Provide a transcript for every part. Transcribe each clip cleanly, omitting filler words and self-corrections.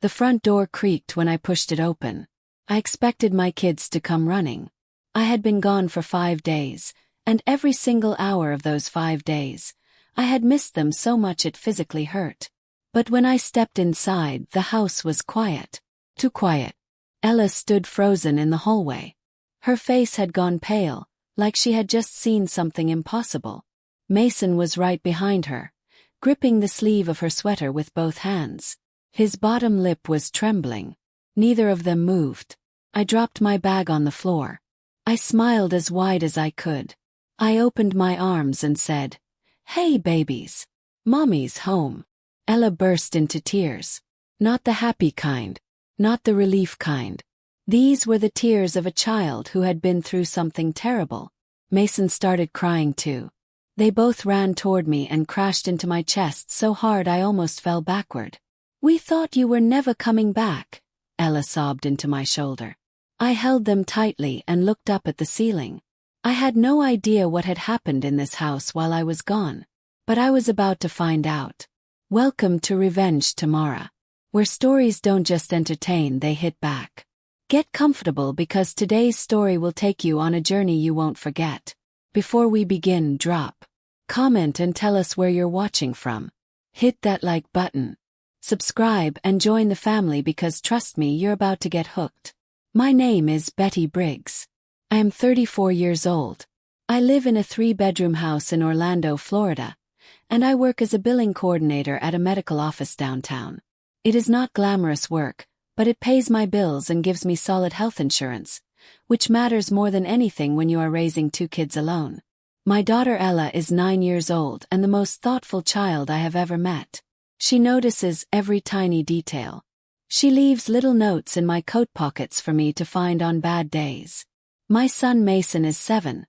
The front door creaked when I pushed it open. I expected my kids to come running. I had been gone for 5 days, and every single hour of those 5 days, I had missed them so much it physically hurt. But when I stepped inside, the house was quiet. Too quiet. Ella stood frozen in the hallway. Her face had gone pale, like she had just seen something impossible. Mason was right behind her, gripping the sleeve of her sweater with both hands. His bottom lip was trembling. Neither of them moved. I dropped my bag on the floor. I smiled as wide as I could. I opened my arms and said, "Hey babies. Mommy's home." Ella burst into tears. Not the happy kind. Not the relief kind. These were the tears of a child who had been through something terrible. Mason started crying too. They both ran toward me and crashed into my chest so hard I almost fell backward. "We thought you were never coming back," Ella sobbed into my shoulder. I held them tightly and looked up at the ceiling. I had no idea what had happened in this house while I was gone. But I was about to find out. Welcome to Revenge Tamara, where stories don't just entertain, they hit back. Get comfortable because today's story will take you on a journey you won't forget. Before we begin, drop, comment and tell us where you're watching from. Hit that like button. Subscribe and join the family because trust me, you're about to get hooked. My name is Betty Briggs. I am 34 years old. I live in a 3-bedroom house in Orlando, Florida, and I work as a billing coordinator at a medical office downtown. It is not glamorous work, but it pays my bills and gives me solid health insurance, which matters more than anything when you are raising 2 kids alone. My daughter Ella is 9 years old and the most thoughtful child I have ever met. She notices every tiny detail. She leaves little notes in my coat pockets for me to find on bad days. My son Mason is 7,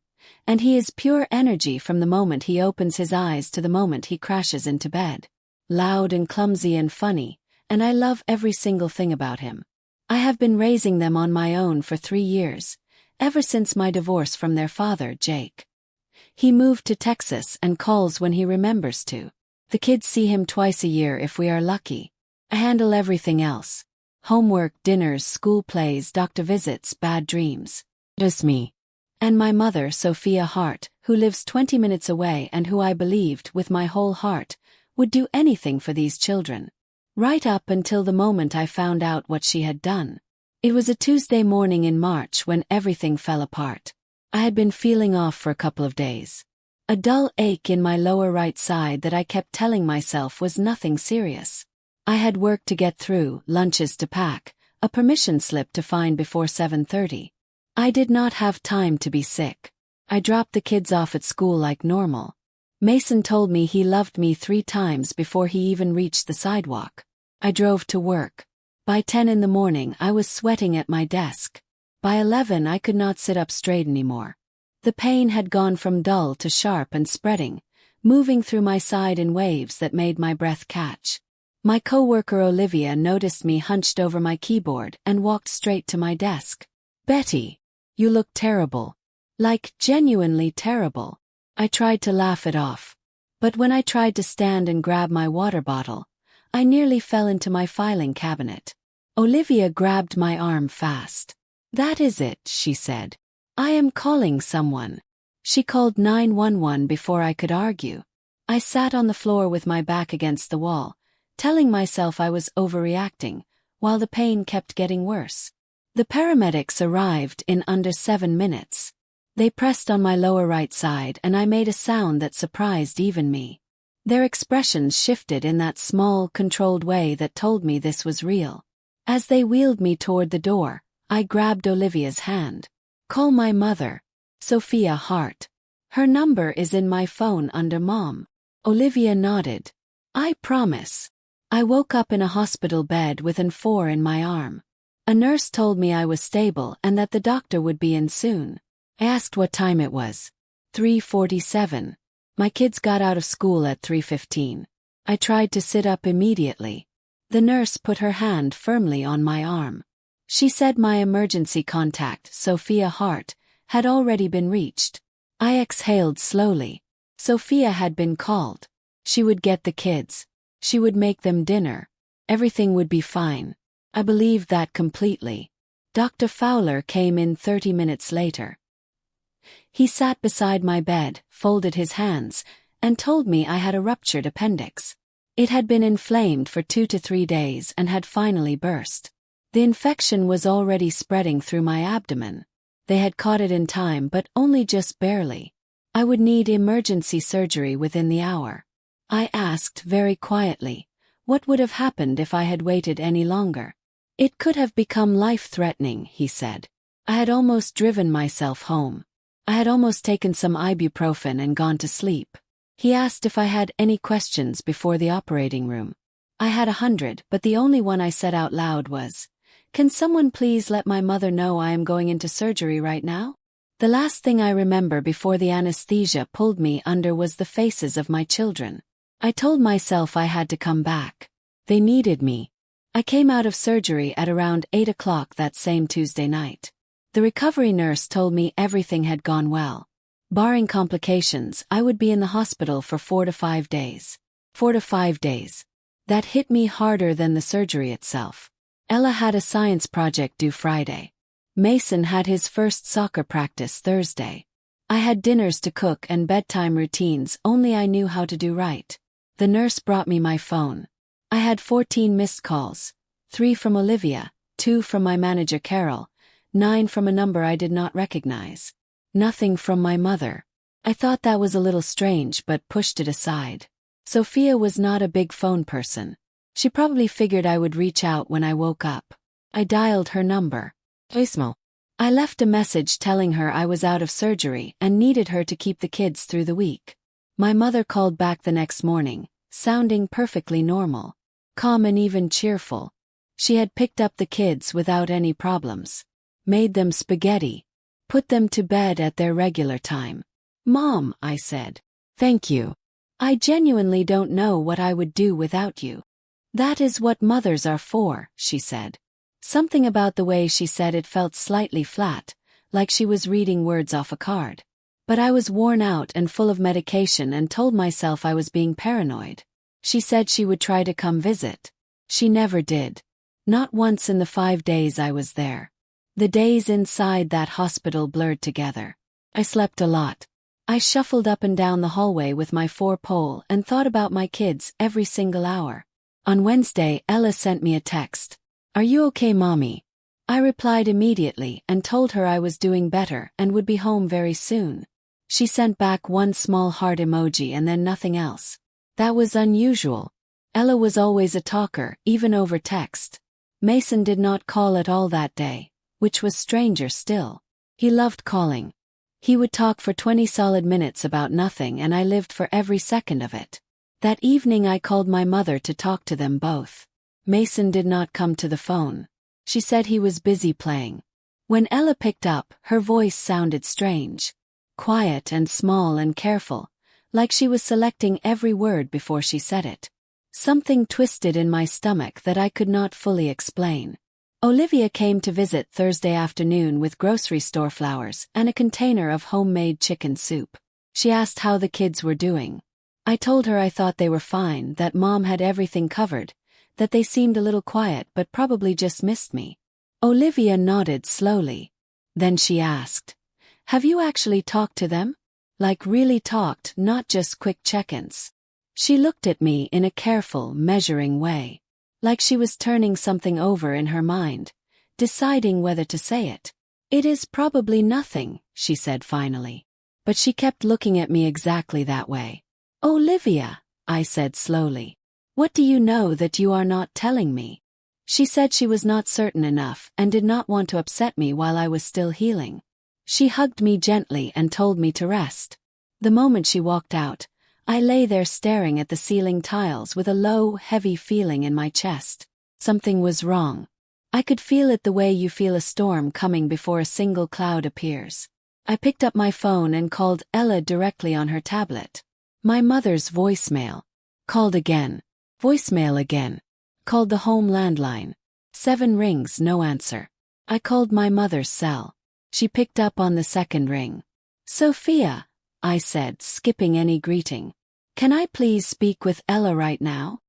and he is pure energy from the moment he opens his eyes to the moment he crashes into bed. Loud and clumsy and funny, and I love every single thing about him. I have been raising them on my own for 3 years, ever since my divorce from their father, Jake. He moved to Texas and calls when he remembers to. The kids see him twice a year if we are lucky. I handle everything else. Homework, dinners, school plays, doctor visits, bad dreams. Just me. And my mother, Sophia Hart, who lives 20 minutes away and who I believed, with my whole heart, would do anything for these children. Right up until the moment I found out what she had done. It was a Tuesday morning in March when everything fell apart. I had been feeling off for a couple of days. A dull ache in my lower right side that I kept telling myself was nothing serious. I had work to get through, lunches to pack, a permission slip to find before 7:30. I did not have time to be sick. I dropped the kids off at school like normal. Mason told me he loved me 3 times before he even reached the sidewalk. I drove to work. By 10 in the morning I was sweating at my desk. By 11 I could not sit up straight anymore. The pain had gone from dull to sharp and spreading, moving through my side in waves that made my breath catch. My coworker Olivia noticed me hunched over my keyboard and walked straight to my desk. "Betty, you look terrible. Like, genuinely terrible." I tried to laugh it off. But when I tried to stand and grab my water bottle, I nearly fell into my filing cabinet. Olivia grabbed my arm fast. "That is it," she said. "I am calling someone." She called 911 before I could argue. I sat on the floor with my back against the wall, telling myself I was overreacting, while the pain kept getting worse. The paramedics arrived in under 7 minutes. They pressed on my lower right side and I made a sound that surprised even me. Their expressions shifted in that small, controlled way that told me this was real. As they wheeled me toward the door, I grabbed Olivia's hand. "Call my mother, Sophia Hart. Her number is in my phone under Mom." Olivia nodded. "I promise." I woke up in a hospital bed with an 4 in my arm. A nurse told me I was stable and that the doctor would be in soon. I asked what time it was. 3:47. My kids got out of school at 3:15. I tried to sit up immediately. The nurse put her hand firmly on my arm. She said my emergency contact, Sophia Hart, had already been reached. I exhaled slowly. Sophia had been called. She would get the kids. She would make them dinner. Everything would be fine. I believed that completely. Dr. Fowler came in 30 minutes later. He sat beside my bed, folded his hands, and told me I had a ruptured appendix. It had been inflamed for 2 to 3 days and had finally burst. The infection was already spreading through my abdomen. They had caught it in time, but only just barely. I would need emergency surgery within the hour. I asked very quietly, what would have happened if I had waited any longer? It could have become life-threatening, he said. I had almost driven myself home. I had almost taken some ibuprofen and gone to sleep. He asked if I had any questions before the operating room. I had 100, but the only one I said out loud was, "Can someone please let my mother know I am going into surgery right now?" The last thing I remember before the anesthesia pulled me under was the faces of my children. I told myself I had to come back. They needed me. I came out of surgery at around 8 o'clock that same Tuesday night. The recovery nurse told me everything had gone well. Barring complications, I would be in the hospital for 4 to 5 days. 4 to 5 days. That hit me harder than the surgery itself. Ella had a science project due Friday. Mason had his first soccer practice Thursday. I had dinners to cook and bedtime routines only I knew how to do right. The nurse brought me my phone. I had 14 missed calls, 3 from Olivia, 2 from my manager Carol, 9 from a number I did not recognize. Nothing from my mother. I thought that was a little strange but pushed it aside. Sophia was not a big phone person. She probably figured I would reach out when I woke up. I dialed her number. Voicemail. I left a message telling her I was out of surgery and needed her to keep the kids through the week. My mother called back the next morning, sounding perfectly normal. Calm and even cheerful. She had picked up the kids without any problems. Made them spaghetti. Put them to bed at their regular time. "Mom," I said. "Thank you. I genuinely don't know what I would do without you." "That is what mothers are for," she said. Something about the way she said it felt slightly flat, like she was reading words off a card. But I was worn out and full of medication and told myself I was being paranoid. She said she would try to come visit. She never did. Not once in the 5 days I was there. The days inside that hospital blurred together. I slept a lot. I shuffled up and down the hallway with my 4-pole and thought about my kids every single hour. On Wednesday, Ella sent me a text. "Are you okay, Mommy?" I replied immediately and told her I was doing better and would be home very soon. She sent back one small heart emoji and then nothing else. That was unusual. Ella was always a talker, even over text. Mason did not call at all that day, which was stranger still. He loved calling. He would talk for 20 solid minutes about nothing and I lived for every second of it. That evening I called my mother to talk to them both. Mason did not come to the phone. She said he was busy playing. When Ella picked up, her voice sounded strange. Quiet and small and careful, like she was selecting every word before she said it. Something twisted in my stomach that I could not fully explain. Olivia came to visit Thursday afternoon with grocery store flowers and a container of homemade chicken soup. She asked how the kids were doing. I told her I thought they were fine, that Mom had everything covered, that they seemed a little quiet but probably just missed me. Olivia nodded slowly. Then she asked, "Have you actually talked to them? Like really talked, not just quick check-ins?" She looked at me in a careful, measuring way. Like she was turning something over in her mind, deciding whether to say it. "It is probably nothing," she said finally. But she kept looking at me exactly that way. "Olivia," I said slowly, "what do you know that you are not telling me?" She said she was not certain enough and did not want to upset me while I was still healing. She hugged me gently and told me to rest. The moment she walked out, I lay there staring at the ceiling tiles with a low, heavy feeling in my chest. Something was wrong. I could feel it the way you feel a storm coming before a single cloud appears. I picked up my phone and called Ella directly on her tablet. My mother's voicemail. Called again. Voicemail again. Called the home landline. 7 rings, no answer. I called my mother's cell. She picked up on the second ring. "Sophia," I said, skipping any greeting. "Can I please speak with Ella right now?"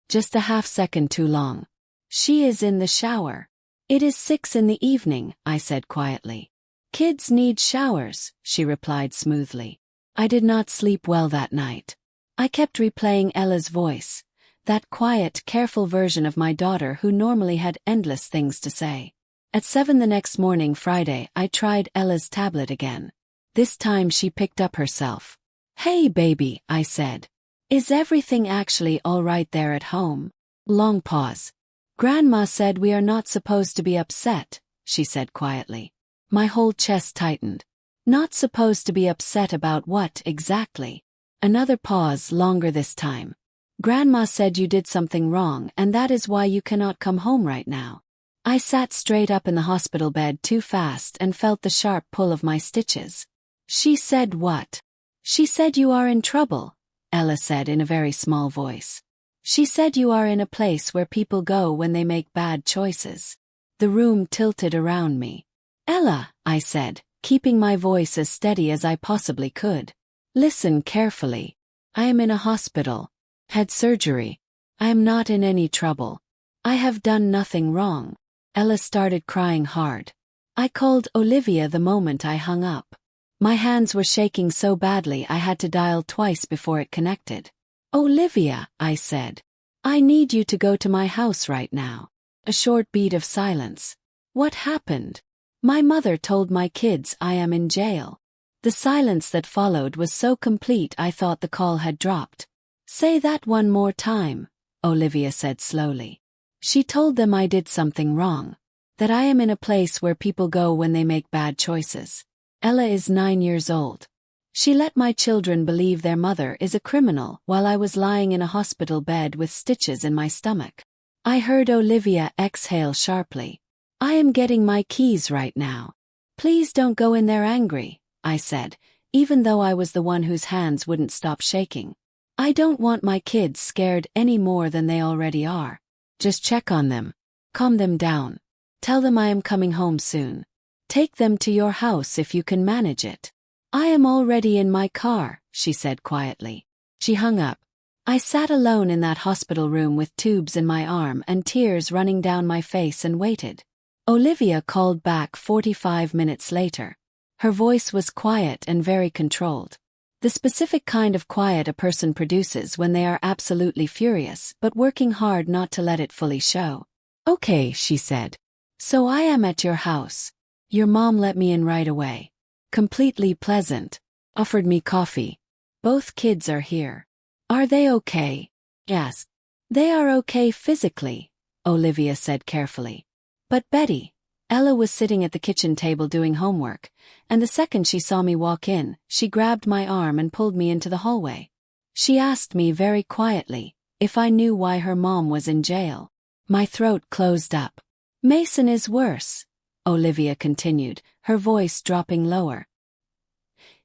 Just a half-second too long. She is in the shower. It is 6 in the evening, I said quietly. Kids need showers, she replied smoothly. I did not sleep well that night. I kept replaying Ella's voice, that quiet, careful version of my daughter who normally had endless things to say. At 7 the next morning, Friday, I tried Ella's tablet again. This time she picked up herself. Hey baby, I said. Is everything actually all right there at home? Long pause. Grandma said we are not supposed to be upset, she said quietly. My whole chest tightened. Not supposed to be upset about what exactly? Another pause, longer this time. Grandma said you did something wrong and that is why you cannot come home right now. I sat straight up in the hospital bed too fast and felt the sharp pull of my stitches. She said what? She said you are in trouble, Ella said in a very small voice. She said you are in a place where people go when they make bad choices. The room tilted around me. Ella, I said, keeping my voice as steady as I possibly could. Listen carefully. I am in a hospital. Had surgery. I am not in any trouble. I have done nothing wrong. Ella started crying hard. I called Olivia the moment I hung up. My hands were shaking so badly I had to dial twice before it connected. Olivia, I said. I need you to go to my house right now. A short beat of silence. What happened? My mother told my kids I am in jail. The silence that followed was so complete I thought the call had dropped. Say that one more time, Olivia said slowly. She told them I did something wrong. That I am in a place where people go when they make bad choices. Ella is 9 years old. She let my children believe their mother is a criminal while I was lying in a hospital bed with stitches in my stomach. I heard Olivia exhale sharply. I am getting my keys right now. Please don't go in there angry, I said, even though I was the one whose hands wouldn't stop shaking. I don't want my kids scared any more than they already are. Just check on them. Calm them down. Tell them I am coming home soon. Take them to your house if you can manage it. I am already in my car, she said quietly. She hung up. I sat alone in that hospital room with tubes in my arm and tears running down my face and waited. Olivia called back 45 minutes later. Her voice was quiet and very controlled. The specific kind of quiet a person produces when they are absolutely furious but working hard not to let it fully show. Okay, she said. So I am at your house. Your mom let me in right away. Completely pleasant. Offered me coffee. Both kids are here. Are they okay? Yes. They are okay physically, Olivia said carefully. But Betty, Ella was sitting at the kitchen table doing homework, and the second she saw me walk in, she grabbed my arm and pulled me into the hallway. She asked me very quietly if I knew why her mom was in jail. My throat closed up. Mason is worse, Olivia continued, her voice dropping lower.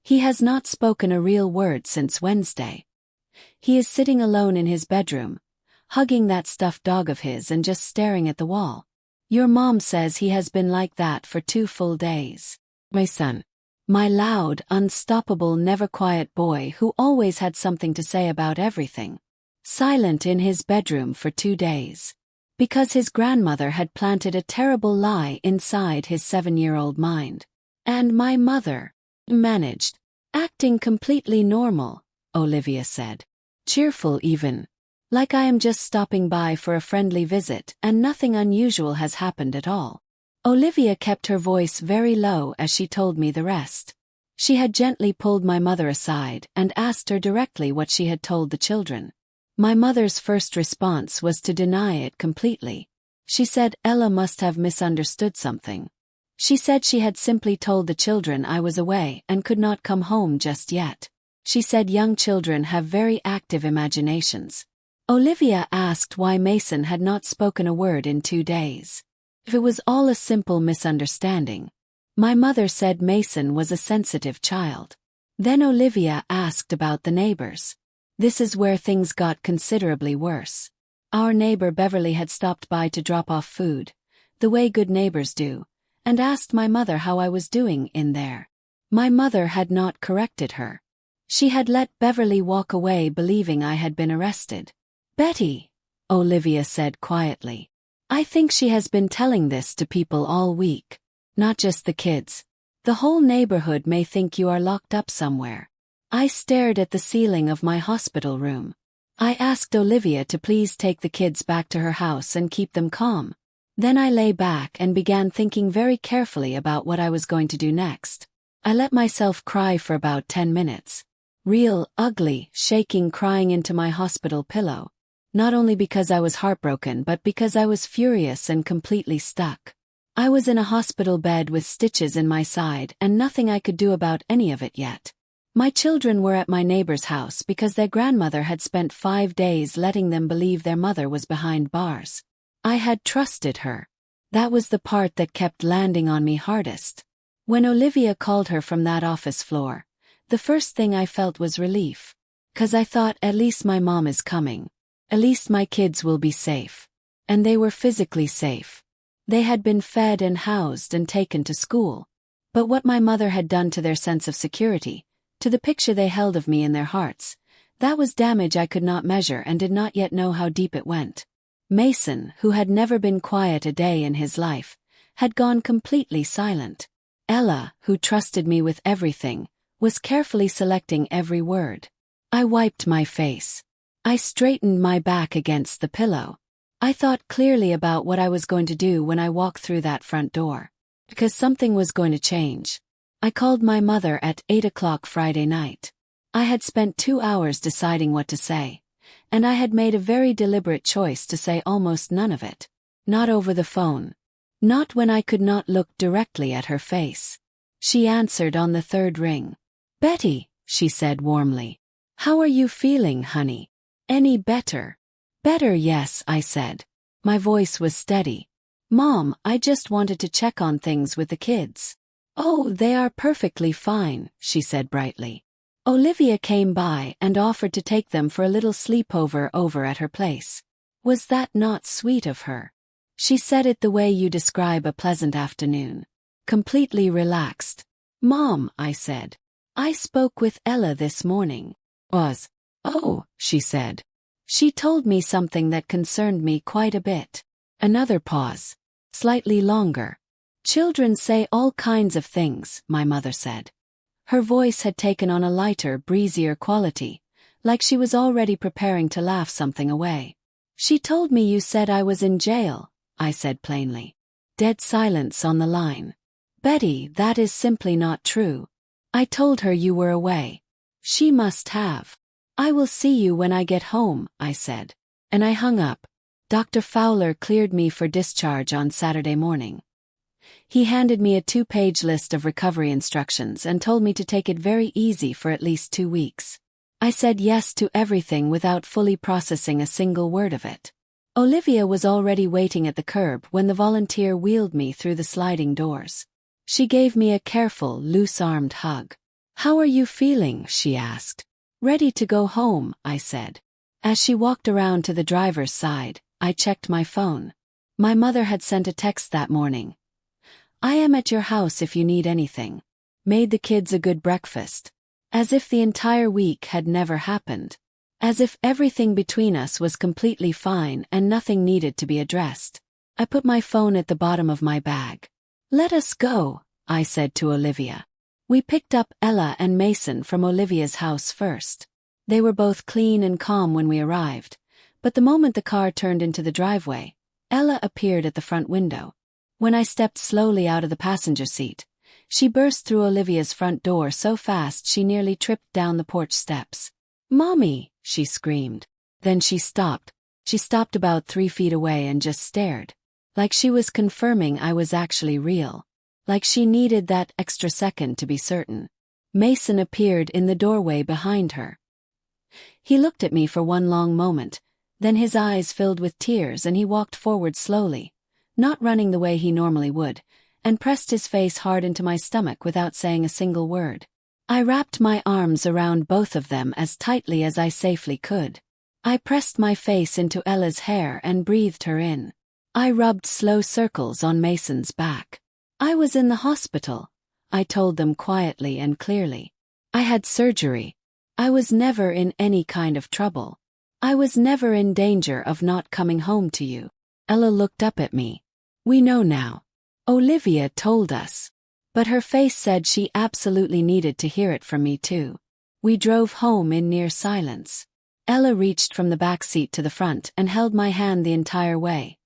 He has not spoken a real word since Wednesday. He is sitting alone in his bedroom, hugging that stuffed dog of his and just staring at the wall. Your mom says he has been like that for 2 full days. My son. My loud, unstoppable, never-quiet boy who always had something to say about everything. Silent in his bedroom for 2 days. Because his grandmother had planted a terrible lie inside his 7-year-old mind. And my mother managed. Acting completely normal, Olivia said. Cheerful even. Like I am just stopping by for a friendly visit and nothing unusual has happened at all. Olivia kept her voice very low as she told me the rest. She had gently pulled my mother aside and asked her directly what she had told the children. My mother's first response was to deny it completely. She said Ella must have misunderstood something. She said she had simply told the children I was away and could not come home just yet. She said young children have very active imaginations. Olivia asked why Mason had not spoken a word in 2 days. If it was all a simple misunderstanding. My mother said Mason was a sensitive child. Then Olivia asked about the neighbors. This is where things got considerably worse. Our neighbor Beverly had stopped by to drop off food, the way good neighbors do, and asked my mother how I was doing in there. My mother had not corrected her. She had let Beverly walk away believing I had been arrested. Betty, Olivia said quietly. I think she has been telling this to people all week. Not just the kids. The whole neighborhood may think you are locked up somewhere. I stared at the ceiling of my hospital room. I asked Olivia to please take the kids back to her house and keep them calm. Then I lay back and began thinking very carefully about what I was going to do next. I let myself cry for about 10 minutes. Real, ugly, shaking crying into my hospital pillow. Not only because I was heartbroken but because I was furious and completely stuck. I was in a hospital bed with stitches in my side and nothing I could do about any of it yet. My children were at my neighbor's house because their grandmother had spent 5 days letting them believe their mother was behind bars. I had trusted her. That was the part that kept landing on me hardest. When Olivia called her from that office floor, the first thing I felt was relief. 'Cause I thought, at least my mom is coming. At least my kids will be safe. And they were physically safe. They had been fed and housed and taken to school. But what my mother had done to their sense of security, to the picture they held of me in their hearts, that was damage I could not measure and did not yet know how deep it went. Mason, who had never been quiet a day in his life, had gone completely silent. Ella, who trusted me with everything, was carefully selecting every word. I wiped my face. I straightened my back against the pillow. I thought clearly about what I was going to do when I walked through that front door. Because something was going to change. I called my mother at 8 o'clock Friday night. I had spent 2 hours deciding what to say. And I had made a very deliberate choice to say almost none of it. Not over the phone. Not when I could not look directly at her face. She answered on the 3rd ring. Betty, she said warmly. How are you feeling, honey? Any better? Better, yes, I said. My voice was steady. Mom, I just wanted to check on things with the kids. Oh, they are perfectly fine, she said brightly. Olivia came by and offered to take them for a little sleepover over at her place. Was that not sweet of her? She said it the way you describe a pleasant afternoon. Completely relaxed. Mom, I said. I spoke with Ella this morning. Oh, she said. She told me something that concerned me quite a bit. Another pause. Slightly longer. Children say all kinds of things, my mother said. Her voice had taken on a lighter, breezier quality, like she was already preparing to laugh something away. She told me you said I was in jail, I said plainly. Dead silence on the line. Betty, that is simply not true. I told her you were away. She must have. I will see you when I get home, I said. And I hung up. Dr. Fowler cleared me for discharge on Saturday morning. He handed me a 2-page list of recovery instructions and told me to take it very easy for at least 2 weeks. I said yes to everything without fully processing a single word of it. Olivia was already waiting at the curb when the volunteer wheeled me through the sliding doors. She gave me a careful, loose-armed hug. How are you feeling? She asked. Ready to go home, I said. As she walked around to the driver's side, I checked my phone. My mother had sent a text that morning. I am at your house if you need anything. Made the kids a good breakfast. As if the entire week had never happened. As if everything between us was completely fine and nothing needed to be addressed. I put my phone at the bottom of my bag. Let us go, I said to Olivia. We picked up Ella and Mason from Olivia's house first. They were both clean and calm when we arrived, but the moment the car turned into the driveway, Ella appeared at the front window. When I stepped slowly out of the passenger seat, she burst through Olivia's front door so fast she nearly tripped down the porch steps. Mommy, she screamed. Then she stopped. She stopped about 3 feet away and just stared. Like she was confirming I was actually real. Like she needed that extra second to be certain. Mason appeared in the doorway behind her. He looked at me for one long moment, then his eyes filled with tears and he walked forward slowly, not running the way he normally would, and pressed his face hard into my stomach without saying a single word. I wrapped my arms around both of them as tightly as I safely could. I pressed my face into Ella's hair and breathed her in. I rubbed slow circles on Mason's back. I was in the hospital, I told them quietly and clearly. I had surgery. I was never in any kind of trouble. I was never in danger of not coming home to you. Ella looked up at me. We know now. Olivia told us. But her face said she absolutely needed to hear it from me too. We drove home in near silence. Ella reached from the back seat to the front and held my hand the entire way.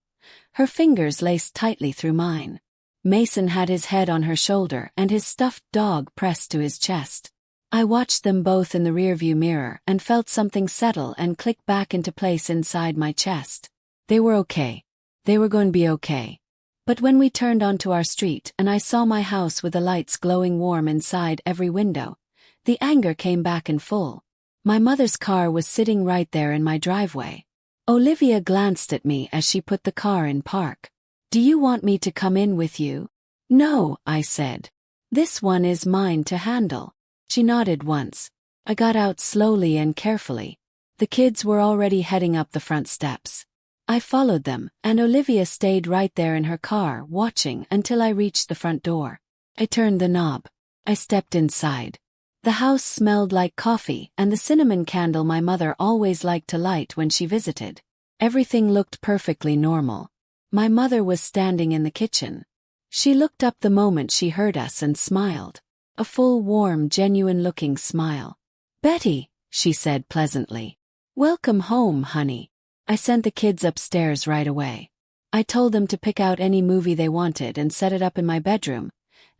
Her fingers laced tightly through mine. Mason had his head on her shoulder and his stuffed dog pressed to his chest. I watched them both in the rearview mirror and felt something settle and click back into place inside my chest. They were okay. They were going to be okay. But when we turned onto our street and I saw my house with the lights glowing warm inside every window, the anger came back in full. My mother's car was sitting right there in my driveway. Olivia glanced at me as she put the car in park. Do you want me to come in with you? No, I said. This one is mine to handle. She nodded once. I got out slowly and carefully. The kids were already heading up the front steps. I followed them, and Olivia stayed right there in her car watching until I reached the front door. I turned the knob. I stepped inside. The house smelled like coffee and the cinnamon candle my mother always liked to light when she visited. Everything looked perfectly normal. My mother was standing in the kitchen. She looked up the moment she heard us and smiled. A full, warm, genuine-looking smile. Betty, she said pleasantly. Welcome home, honey. I sent the kids upstairs right away. I told them to pick out any movie they wanted and set it up in my bedroom,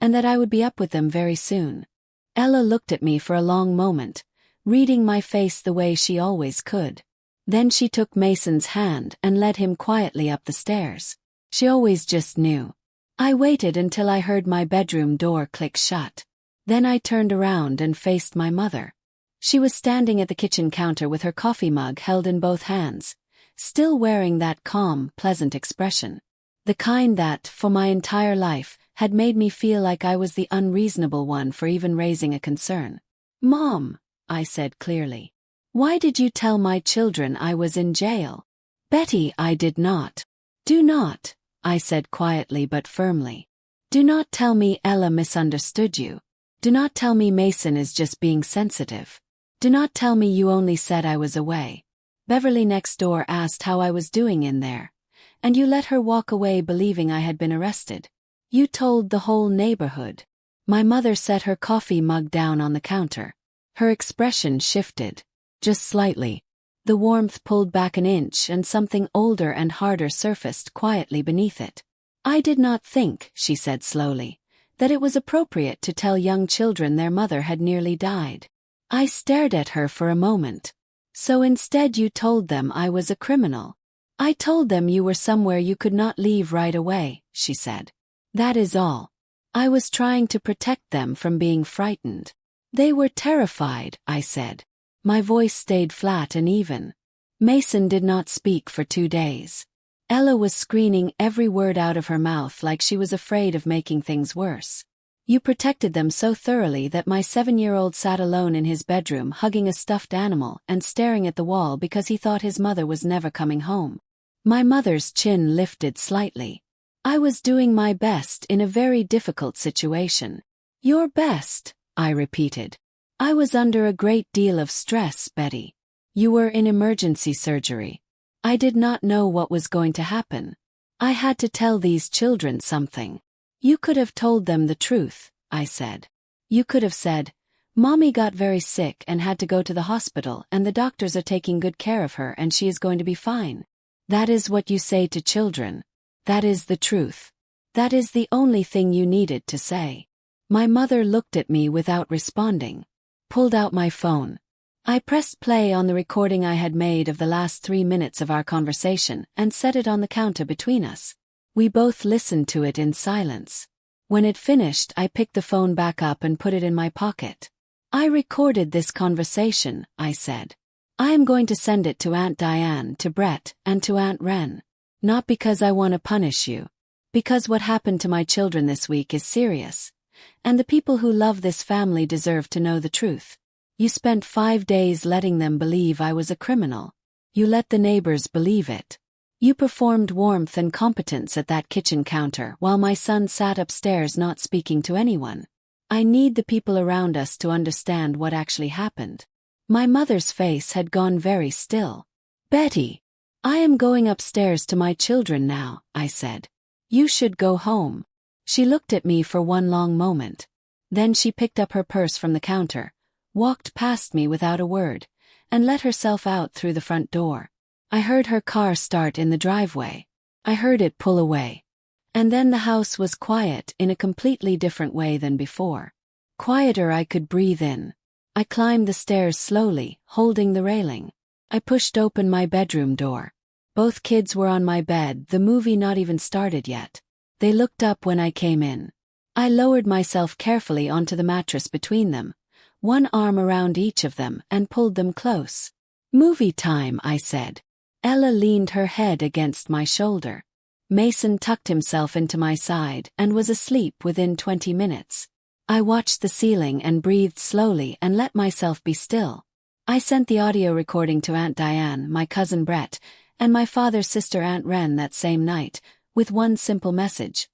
and that I would be up with them very soon. Ella looked at me for a long moment, reading my face the way she always could. Then she took Mason's hand and led him quietly up the stairs. She always just knew. I waited until I heard my bedroom door click shut. Then I turned around and faced my mother. She was standing at the kitchen counter with her coffee mug held in both hands, still wearing that calm, pleasant expression. The kind that, for my entire life, had made me feel like I was the unreasonable one for even raising a concern. Mom, I said clearly. Why did you tell my children I was in jail? Betty, I did not. Do not, I said quietly but firmly. Do not tell me Ella misunderstood you. Do not tell me Mason is just being sensitive. Do not tell me you only said I was away. Beverly next door asked how I was doing in there, and you let her walk away believing I had been arrested. You told the whole neighborhood. My mother set her coffee mug down on the counter. Her expression shifted. Just slightly. The warmth pulled back an inch and something older and harder surfaced quietly beneath it. I did not think, she said slowly, that it was appropriate to tell young children their mother had nearly died. I stared at her for a moment. So instead you told them I was a criminal. I told them you were somewhere you could not leave right away, she said. That is all. I was trying to protect them from being frightened. They were terrified, I said. My voice stayed flat and even. Mason did not speak for 2 days. Ella was screening every word out of her mouth like she was afraid of making things worse. You protected them so thoroughly that my 7-year-old sat alone in his bedroom hugging a stuffed animal and staring at the wall because he thought his mother was never coming home. My mother's chin lifted slightly. I was doing my best in a very difficult situation. Your best, I repeated. I was under a great deal of stress, Betty. You were in emergency surgery. I did not know what was going to happen. I had to tell these children something. You could have told them the truth, I said. You could have said, Mommy got very sick and had to go to the hospital and the doctors are taking good care of her and she is going to be fine. That is what you say to children. That is the truth. That is the only thing you needed to say. My mother looked at me without responding. Pulled out my phone. I pressed play on the recording I had made of the last 3 minutes of our conversation and set it on the counter between us. We both listened to it in silence. When it finished, I picked the phone back up and put it in my pocket. I recorded this conversation, I said. I am going to send it to Aunt Diane, to Brett, and to Aunt Wren. Not because I want to punish you. Because what happened to my children this week is serious. And the people who love this family deserve to know the truth. You spent 5 days letting them believe I was a criminal. You let the neighbors believe it. You performed warmth and competence at that kitchen counter while my son sat upstairs not speaking to anyone. I need the people around us to understand what actually happened. My mother's face had gone very still. "Betty, I am going upstairs to my children now," I said. "You should go home." She looked at me for one long moment. Then she picked up her purse from the counter, walked past me without a word, and let herself out through the front door. I heard her car start in the driveway. I heard it pull away. And then the house was quiet in a completely different way than before. Quieter I could breathe in. I climbed the stairs slowly, holding the railing. I pushed open my bedroom door. Both kids were on my bed, the movie not even started yet. They looked up when I came in. I lowered myself carefully onto the mattress between them, one arm around each of them, and pulled them close. "Movie time," I said. Ella leaned her head against my shoulder. Mason tucked himself into my side and was asleep within 20 minutes. I watched the ceiling and breathed slowly and let myself be still. I sent the audio recording to Aunt Diane, my cousin Brett, and my father's sister Aunt Wren that same night, with one simple message.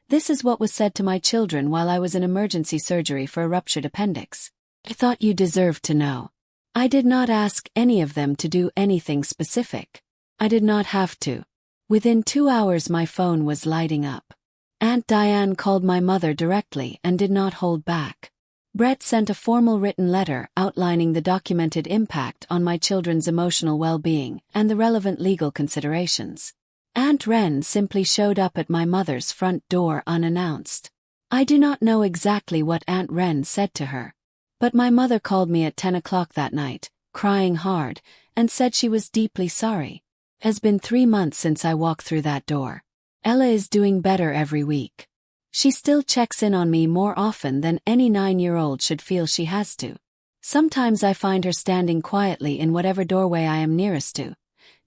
"This is what was said to my children while I was in emergency surgery for a ruptured appendix. I thought you deserved to know." I did not ask any of them to do anything specific. I did not have to. Within 2 hours my phone was lighting up. Aunt Diane called my mother directly and did not hold back. Brett sent a formal written letter outlining the documented impact on my children's emotional well-being and the relevant legal considerations. Aunt Wren simply showed up at my mother's front door unannounced. I do not know exactly what Aunt Wren said to her, but my mother called me at 10 o'clock that night, crying hard, and said she was deeply sorry. It has been 3 months since I walked through that door. Ella is doing better every week. She still checks in on me more often than any 9-year-old should feel she has to. Sometimes I find her standing quietly in whatever doorway I am nearest to,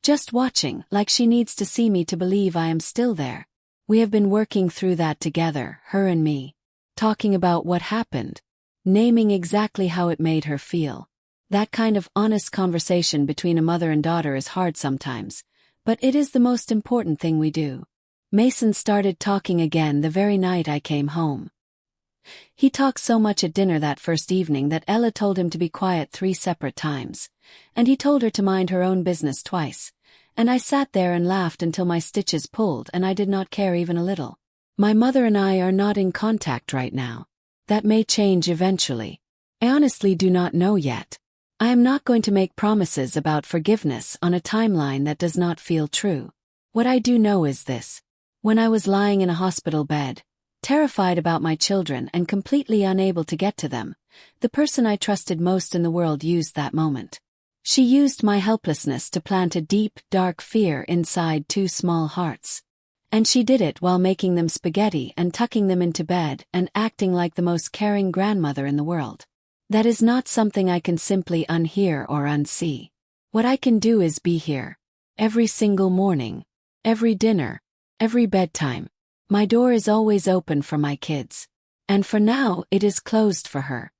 just watching, like she needs to see me to believe I am still there. We have been working through that together, her and me. Talking about what happened. Naming exactly how it made her feel. That kind of honest conversation between a mother and daughter is hard sometimes, but it is the most important thing we do. Mason started talking again the very night I came home. He talked so much at dinner that first evening that Ella told him to be quiet 3 separate times, and he told her to mind her own business twice, and I sat there and laughed until my stitches pulled and I did not care even a little. My mother and I are not in contact right now. That may change eventually. I honestly do not know yet. I am not going to make promises about forgiveness on a timeline that does not feel true. What I do know is this. When I was lying in a hospital bed, terrified about my children and completely unable to get to them, the person I trusted most in the world used that moment. She used my helplessness to plant a deep, dark fear inside 2 small hearts. And she did it while making them spaghetti and tucking them into bed and acting like the most caring grandmother in the world. That is not something I can simply unhear or unsee. What I can do is be here. Every single morning. Every dinner. Every bedtime. My door is always open for my kids. And for now it is closed for her.